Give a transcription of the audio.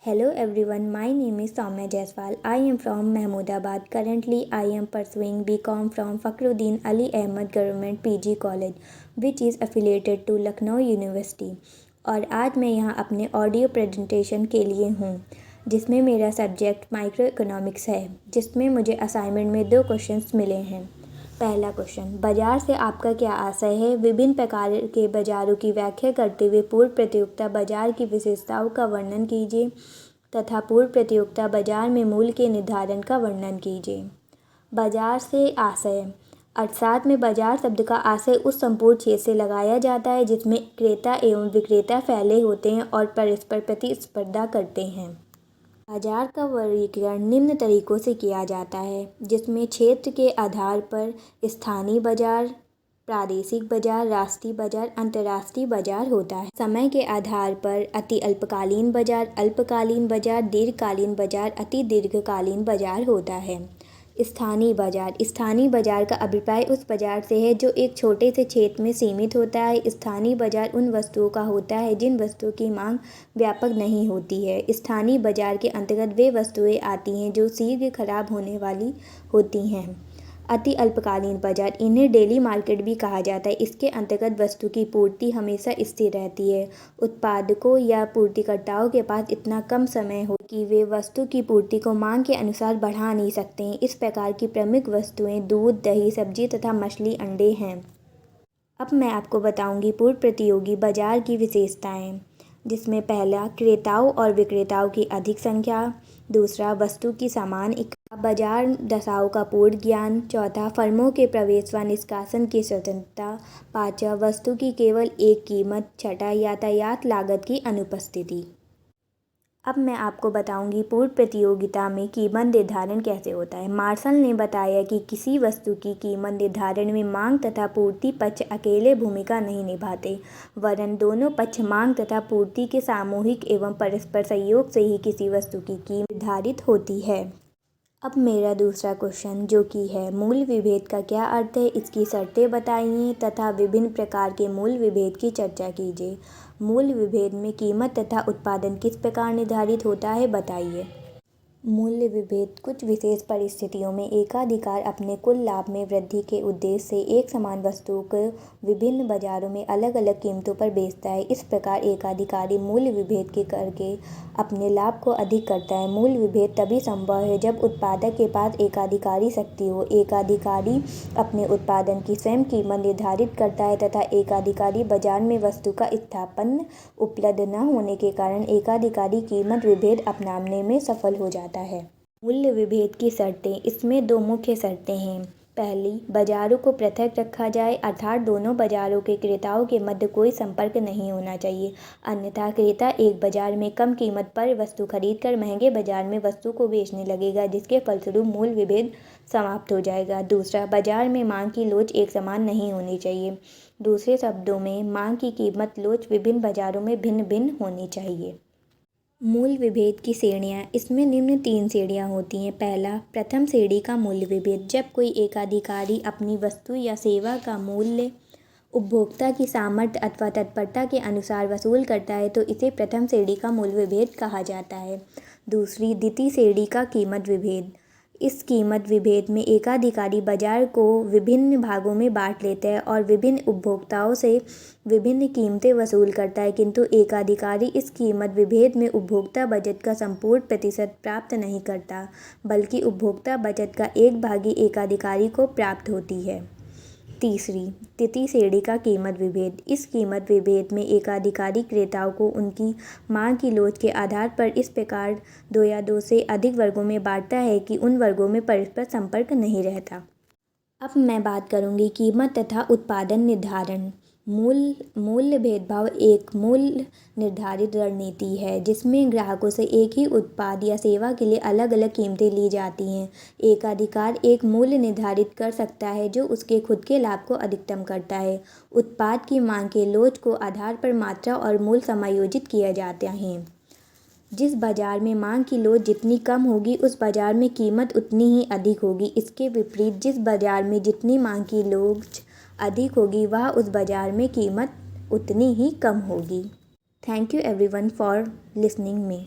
Hello everyone, my name is Soumya Jaiswal. I am from Mahmudabad. Currently, I am pursuing BCom from Fakhruddin Ali Ahmed Government PG College, which is affiliated to Lucknow University. और आज मैं यहाँ अपने audio presentation के लिए हूँ, जिसमें मेरा सब्जेक्ट माइक्रो इकोनॉमिक्स है, जिसमें मुझे असाइनमेंट में 2 क्वेश्चंस मिले हैं। पहला क्वेश्चन, बाजार से आपका क्या आशय है? विभिन्न प्रकार के बाजारों की व्याख्या करते हुए पूर्व प्रतियोगिता बाजार की विशेषताओं का वर्णन कीजिए तथा पूर्व प्रतियोगिता बाजार में मूल्य के निर्धारण का वर्णन कीजिए। बाजार से आशय अर्थात में बाजार शब्द का आशय उस संपूर्ण क्षेत्र से लगाया जाता है जिसमें क्रेता एवं विक्रेता फैले होते हैं और परस्पर प्रतिस्पर्धा करते हैं। बाजार का वर्गीकरण निम्न तरीकों से किया जाता है, जिसमें क्षेत्र के आधार पर स्थानीय बाजार, प्रादेशिक बाजार, राष्ट्रीय बाजार, अंतर्राष्ट्रीय बाजार होता है। समय के आधार पर अति अल्पकालीन बाजार, अल्पकालीन बाजार, दीर्घकालीन बाजार, अति दीर्घकालीन बाजार होता है। स्थानीय बाजार का अभिप्राय उस बाजार से है जो एक छोटे से क्षेत्र में सीमित होता है। स्थानीय बाजार उन वस्तुओं का होता है जिन वस्तुओं की मांग व्यापक नहीं होती है। स्थानीय बाजार के अंतर्गत वे वस्तुएं आती हैं जो शीघ्र खराब होने वाली होती हैं। अति अल्पकालीन बाजार, इन्हें डेली मार्केट भी कहा जाता है। इसके अंतर्गत वस्तु की पूर्ति हमेशा स्थिर रहती है। उत्पादकों या पूर्तिकर्ताओं के पास इतना कम समय हो कि वे वस्तु की पूर्ति को मांग के अनुसार बढ़ा नहीं सकते हैं। इस प्रकार की प्रमुख वस्तुएं दूध, दही, सब्जी तथा मछली, अंडे हैं। अब मैं आपको बताऊंगी पूर्व प्रतियोगी बाजार की विशेषताएं, जिसमें पहला क्रेताओं और विक्रेताओं की अधिक संख्या, दूसरा वस्तु की समान बाजार दशाओं का पूर्ण ज्ञान, चौथा फर्मों के प्रवेश व निष्कासन की स्वतंत्रता, पाँचवा वस्तु की केवल एक कीमत, छठा यातायात लागत की अनुपस्थिति। अब मैं आपको बताऊंगी पूर्व प्रतियोगिता में कीमत निर्धारण कैसे होता है। मार्शल ने बताया कि किसी वस्तु की कीमत निर्धारण में मांग तथा पूर्ति पक्ष अकेले भूमिका नहीं निभाते, वरन दोनों पक्ष मांग तथा पूर्ति के सामूहिक एवं परस्पर सहयोग से ही किसी वस्तु की कीमत निर्धारित होती है। अब मेरा दूसरा क्वेश्चन जो कि है मूल्य विभेद का क्या अर्थ है, इसकी शर्तें बताइए तथा विभिन्न प्रकार के मूल्य विभेद की चर्चा कीजिए। मूल्य विभेद में कीमत तथा उत्पादन किस प्रकार निर्धारित होता है, बताइए। मूल्य विभेद कुछ विशेष परिस्थितियों में एकाधिकार अपने कुल लाभ में वृद्धि के उद्देश्य से एक समान वस्तुओं को विभिन्न बाजारों में अलग अलग कीमतों पर बेचता है। इस प्रकार एकाधिकारी मूल्य विभेद के करके अपने लाभ को अधिक करता है। मूल्य विभेद तभी संभव है जब उत्पादक के पास एकाधिकारी शक्ति हो। एकाधिकारी अपने उत्पादन की स्वयं कीमत निर्धारित करता है तथा एकाधिकारी बाजार में वस्तु का स्थापन उपलब्ध न होने के कारण एकाधिकारी कीमत विभेद अपनाने में सफल हो जाता है। मूल्य विभेद की शर्तें, इसमें 2 मुख्य शर्तें हैं। पहली, बाजारों को पृथक रखा जाए, अर्थात दोनों बाजारों के क्रेताओं के मध्य कोई संपर्क नहीं होना चाहिए, अन्यथा क्रेता एक बाजार में कम कीमत पर वस्तु खरीदकर महंगे बाजार में वस्तु को बेचने लगेगा, जिसके फलस्वरूप मूल्य विभेद समाप्त हो जाएगा। दूसरा, बाजार में मांग की लोच एक समान नहीं होनी चाहिए। दूसरे शब्दों में मांग की कीमत लोच विभिन्न बाजारों में भिन्न भिन्न होनी चाहिए। मूल्य विभेद की श्रेणियाँ, इसमें निम्न 3 श्रेणियाँ होती हैं। पहला, प्रथम श्रेणी का मूल्य विभेद, जब कोई एकाधिकारी अपनी वस्तु या सेवा का मूल्य उपभोक्ता की सामर्थ्य अथवा तत्परता के अनुसार वसूल करता है तो इसे प्रथम श्रेणी का मूल्य विभेद कहा जाता है। दूसरी, द्वितीय श्रेणी का कीमत विभेद, इस कीमत विभेद में एकाधिकारी बाजार को विभिन्न भागों में बांट लेता है और विभिन्न उपभोक्ताओं से विभिन्न कीमतें वसूल करता है, किंतु एकाधिकारी इस कीमत विभेद में उपभोक्ता बचत का संपूर्ण प्रतिशत प्राप्त नहीं करता, बल्कि उपभोक्ता बचत का एक भागी एकाधिकारी को प्राप्त होती है। तीसरी, तृतीय श्रेणी का कीमत विभेद, इस कीमत विभेद में एकाधिकारी क्रेताओं को उनकी मांग की लोच के आधार पर इस प्रकार 2 या 2 से अधिक वर्गों में बांटता है कि उन वर्गों में परस्पर संपर्क नहीं रहता। अब मैं बात करूंगी कीमत तथा उत्पादन निर्धारण। मूल्य भेदभाव एक मूल्य निर्धारित रणनीति है जिसमें ग्राहकों से एक ही उत्पाद या सेवा के लिए अलग अलग कीमतें ली जाती हैं। एकाधिकार एक मूल्य निर्धारित कर सकता है जो उसके खुद के लाभ को अधिकतम करता है। उत्पाद की मांग के लोच को आधार पर मात्रा और मूल्य समायोजित किया जाता है। जिस बाजार में मांग की लोच जितनी कम होगी उस बाजार में कीमत उतनी ही अधिक होगी। इसके विपरीत जिस बाजार में जितनी मांग की लोच अधिक होगी वह उस बाजार में कीमत उतनी ही कम होगी। Thank you everyone for listening me.